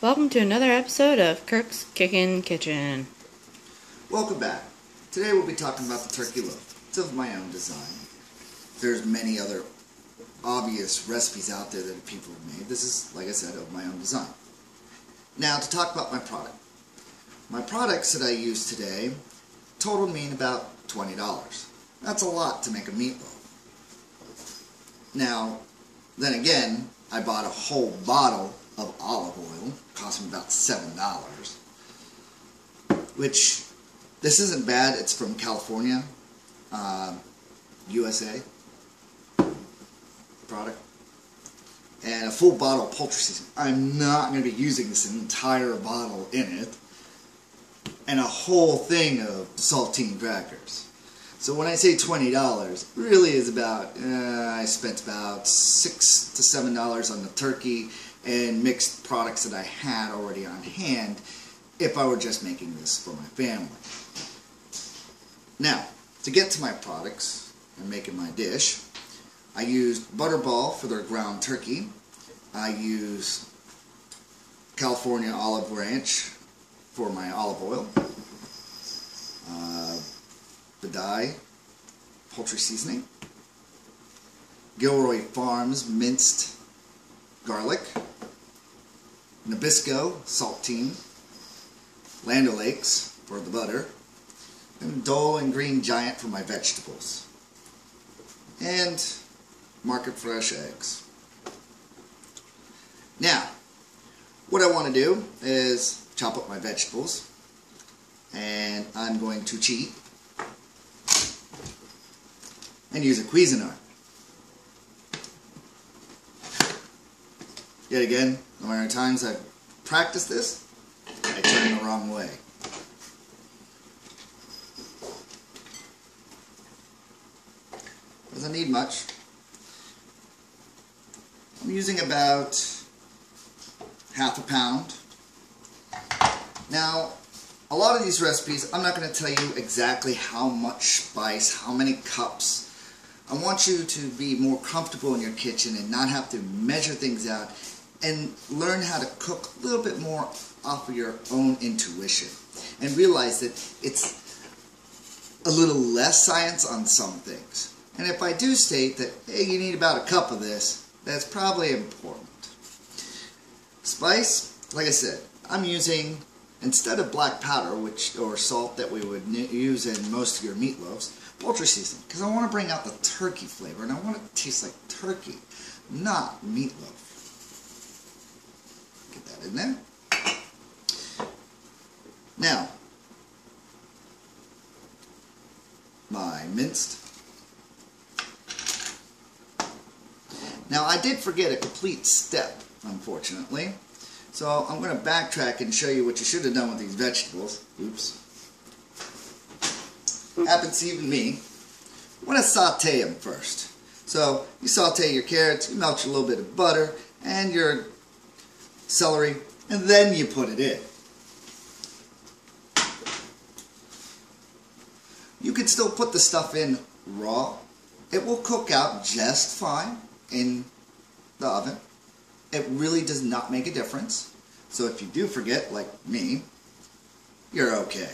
Welcome to another episode of Kirk's Kickin' Kitchen. Welcome back. Today we'll be talking about the turkey loaf. It's of my own design. There's many other obvious recipes out there that people have made. This is, like I said, of my own design. Now to talk about my product. My products that I use today totaled me about $20. That's a lot to make a meatloaf. Now, then again, I bought a whole bottle of olive oil. Cost me about $7. Which, this isn't bad. It's from California, USA product. And a full bottle of poultry seasoning. I'm not going to be using this entire bottle in it. And a whole thing of saltine crackers. So when I say $20, it really is about, I spent about $6 to $7 on the turkey and mixed products that I had already on hand if I were just making this for my family. Now, to get to my products and making my dish, I used Butterball for their ground turkey. I used California olive ranch for my olive oil. Butterball poultry seasoning. Gilroy Farms minced garlic. Nabisco saltine. Land O'Lakes for the butter. And Dole and Green Giant for my vegetables. And Market Fresh eggs. Now, what I want to do is chop up my vegetables. And I'm going to cheat and use a Cuisinart. Yet again, no matter times I've practiced this, I turn the wrong way. Doesn't need much. I'm using about half a pound. Now, a lot of these recipes, I'm not going to tell you exactly how much spice, how many cups. I want you to be more comfortable in your kitchen and not have to measure things out and learn how to cook a little bit more off of your own intuition and realize that it's a little less science on some things. And if I do state that, hey, you need about a cup of this, that's probably important. Spice, like I said, I'm using, instead of black powder, or salt that we would use in most of your meatloafs, poultry seasoning, because I want to bring out the turkey flavor, and I want it to taste like turkey, not meatloaf. Get that in there. Now, my minced. Now, I did forget a complete step, unfortunately. So I'm going to backtrack and show you what you should have done with these vegetables. Oops. Happens to even me. I want to saute them first. So you saute your carrots, you melt your little bit of butter and your celery, and then you put it in. You can still put the stuff in raw. It will cook out just fine in the oven. It really does not make a difference. So if you do forget, like me, you're okay.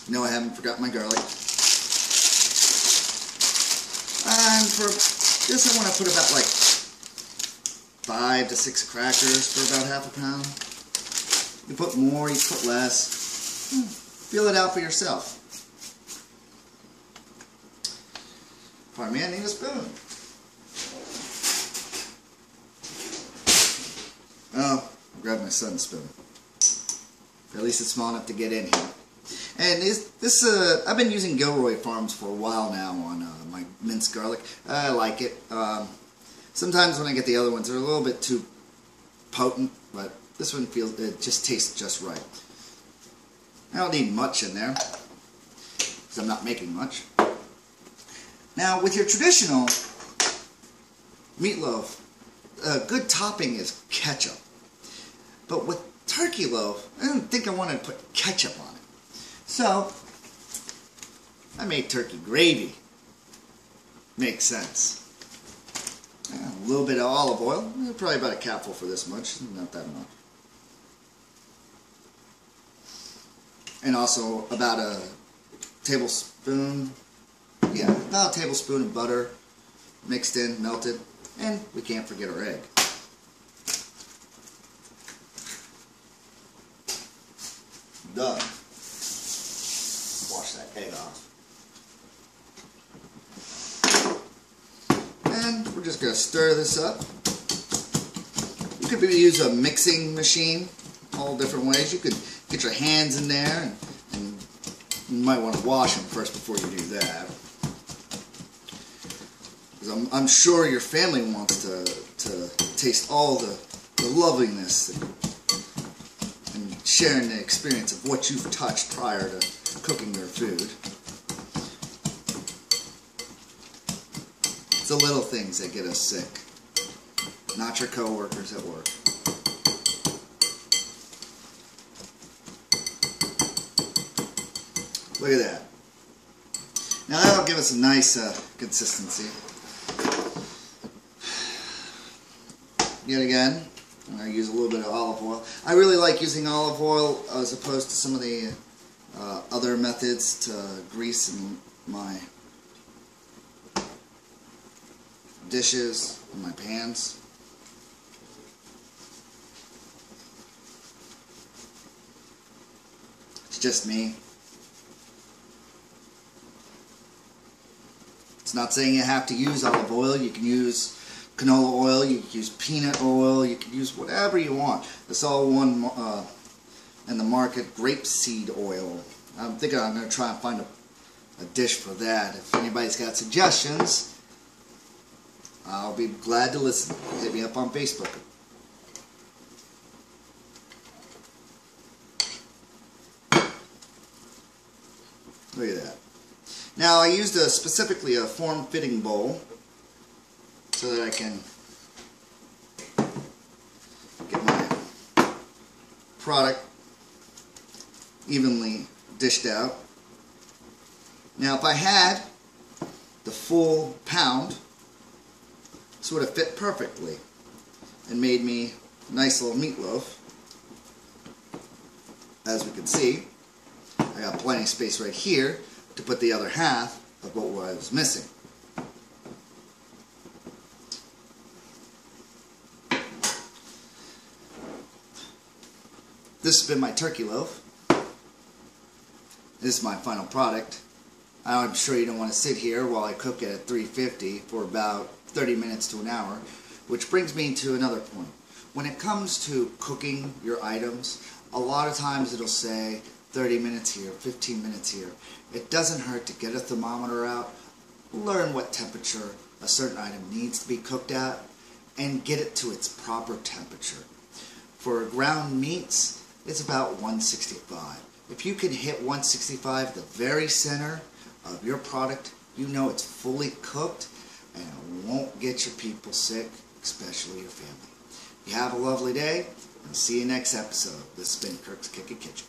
No, I haven't forgotten my garlic. And for this, I want to put about like 5 to 6 crackers for about half a pound. You put more, you put less. Feel it out for yourself. Pardon me, I need a spoon. Oh, I'll grab my son's spoon. At least it's small enough to get in here. And I've been using Gilroy Farms for a while now on my minced garlic. I like it. Sometimes when I get the other ones, they're a little bit too potent, but this one it just tastes just right. I don't need much in there, because I'm not making much. Now, with your traditional meatloaf, a good topping is ketchup. But with turkey loaf, I didn't think I wanted to put ketchup on it. So, I made turkey gravy. Makes sense. A little bit of olive oil, probably about a capful for this much, not that much. And also about a tablespoon, about a tablespoon of butter mixed in, melted, and we can't forget our egg. Done. Wash that egg off. And we're just going to stir this up. You could use a mixing machine all different ways. You could get your hands in there, and you might want to wash them first before you do that. Because I'm sure your family wants to taste all the loveliness and sharing the experience of what you've touched prior to cooking their food. It's the little things that get us sick, not your coworkers at work. Look at that. Now that'll give us a nice consistency. Yet again, I'm going to use a little bit of olive oil. I really like using olive oil as opposed to some of the other methods to grease my dishes and my pans. It's just me. It's not saying you have to use olive oil. You can use canola oil, you can use peanut oil, you can use whatever you want. It's all one in the market, grapeseed oil. I'm thinking I'm going to try and find a dish for that. If anybody's got suggestions, I'll be glad to listen. Hit me up on Facebook. Look at that. Now I used specifically a form-fitting bowl so that I can get my product evenly dished out. Now if I had the full pound, this would have fit perfectly and made me a nice little meatloaf. As we can see, I got plenty of space right here to put the other half of what I was missing. This has been my turkey loaf. This is my final product. I'm sure you don't want to sit here while I cook it at 350 for about 30 minutes to an hour, which brings me to another point. When it comes to cooking your items, a lot of times it'll say 30 minutes here, 15 minutes here. It doesn't hurt to get a thermometer out, learn what temperature a certain item needs to be cooked at, and get it to its proper temperature. For ground meats, it's about 165. If you can hit 165 at the very center of your product, you know it's fully cooked and it won't get your people sick, especially your family. You have a lovely day, and see you next episode. This has been Kirk's Kitchen.